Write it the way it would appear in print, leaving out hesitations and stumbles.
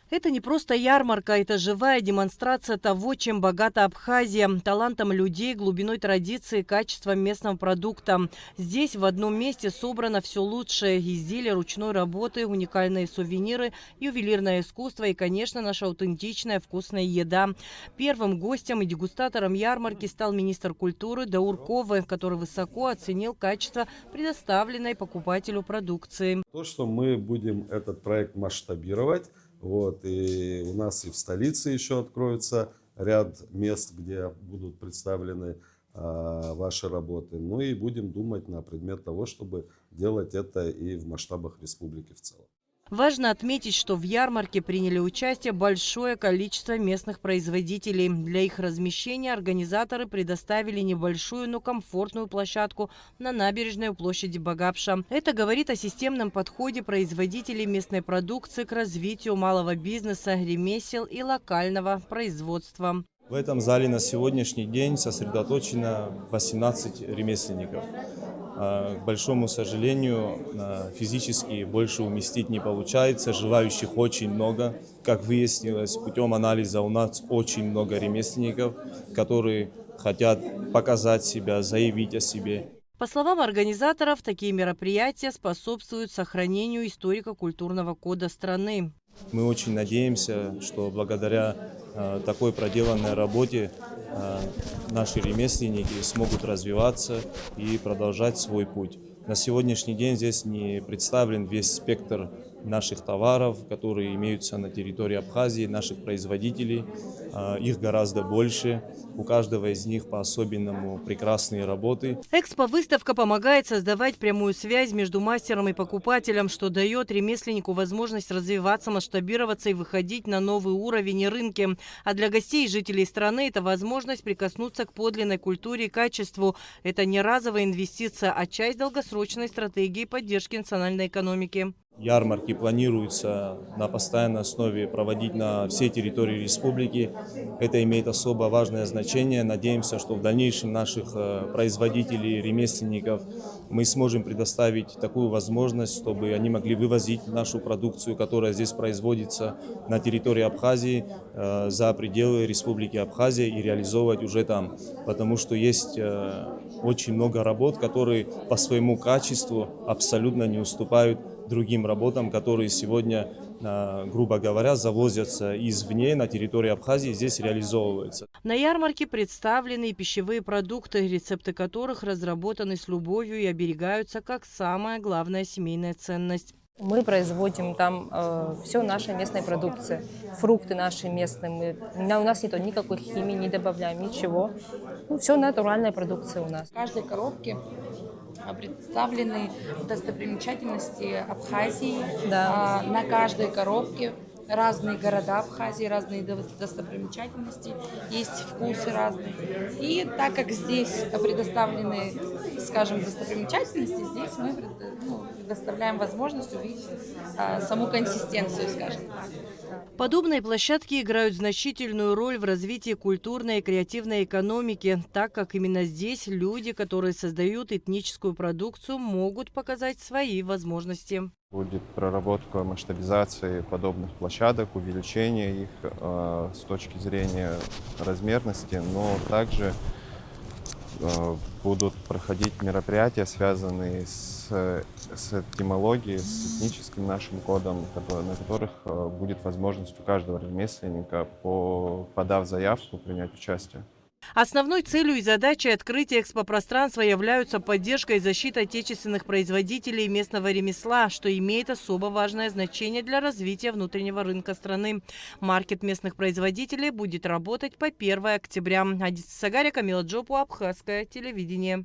Это не просто ярмарка, это живая демонстрация того, чем богата Абхазия. Талантом людей, глубиной традиции, качеством местного продукта. Здесь в одном месте собрано все лучшее. Изделия ручной работы, уникальные сувениры, ювелирное искусство и, конечно, наша аутентичная вкусная еда. Первым гостем и дегустатором ярмарки стал министр культуры Даур Ковы, который высоко оценил качество предоставленной покупателю продукции. То, что мы будем этот проект масштабировать, и у нас и в столице еще откроется ряд мест, где будут представлены ваши работы. Ну и будем думать на предмет того, чтобы делать это и в масштабах республики в целом. Важно отметить, что в ярмарке приняли участие большое количество местных производителей. Для их размещения организаторы предоставили небольшую, но комфортную площадку на набережной у площади Багапша. Это говорит о системном подходе производителей местной продукции к развитию малого бизнеса, ремесел и локального производства. В этом зале на сегодняшний день сосредоточено 18 ремесленников. К большому сожалению, физически больше уместить не получается. Желающих очень много. Как выяснилось, путем анализа у нас очень много ремесленников, которые хотят показать себя, заявить о себе. По словам организаторов, такие мероприятия способствуют сохранению историко-культурного кода страны. Мы очень надеемся, что благодаря такой проделанной работе наши ремесленники смогут развиваться и продолжать свой путь. На сегодняшний день здесь не представлен весь спектр наших товаров, которые имеются на территории Абхазии, наших производителей. Их гораздо больше. У каждого из них по-особенному прекрасные работы. Экспо-выставка помогает создавать прямую связь между мастером и покупателем, что дает ремесленнику возможность развиваться, масштабироваться и выходить на новый уровень и рынки. А для гостей и жителей страны это возможность прикоснуться к подлинной культуре и качеству. Это не разовая инвестиция, а часть долгосрочной стратегии поддержки национальной экономики. Ярмарки планируется на постоянной основе проводить на всей территории республики. Это имеет особо важное значение. Надеемся, что в дальнейшем наших производителей, ремесленников мы сможем предоставить такую возможность, чтобы они могли вывозить нашу продукцию, которая здесь производится на территории Абхазии, за пределы Республики Абхазия и реализовывать уже там. Потому что есть очень много работ, которые по своему качеству абсолютно не уступают другим работам, которые сегодня, грубо говоря, завозятся извне на территории Абхазии, здесь реализовываются. На ярмарке представлены пищевые продукты, рецепты которых разработаны с любовью и оберегаются как самая главная семейная ценность. Мы производим там все нашей местной продукции, фрукты наши местные. У нас нет никакой химии, не добавляем ничего. Все натуральная продукция у нас. В каждой коробке представлены достопримечательности Абхазии. Да. На каждой коробке разные города Абхазии, разные достопримечательности, есть вкусы разные. И так как здесь предоставлены, скажем, достопримечательности, здесь мы предоставляем возможность увидеть саму консистенцию, скажем так. Подобные площадки играют значительную роль в развитии культурной и креативной экономики, так как именно здесь люди, которые создают этническую продукцию, могут показать свои возможности. Будет проработка масштабизации подобных площадок, увеличение их с точки зрения размерности, но также будут проходить мероприятия, связанные с этимологией, с этническим нашим кодом, на которых будет возможность у каждого ремесленника, подав заявку, принять участие. Основной целью и задачей открытия экспопространства являются поддержка и защита отечественных производителей местного ремесла, что имеет особо важное значение для развития внутреннего рынка страны. Маркет местных производителей будет работать по 1 октября. Адиса Сагария, Камила Джопу, Абхазское телевидение.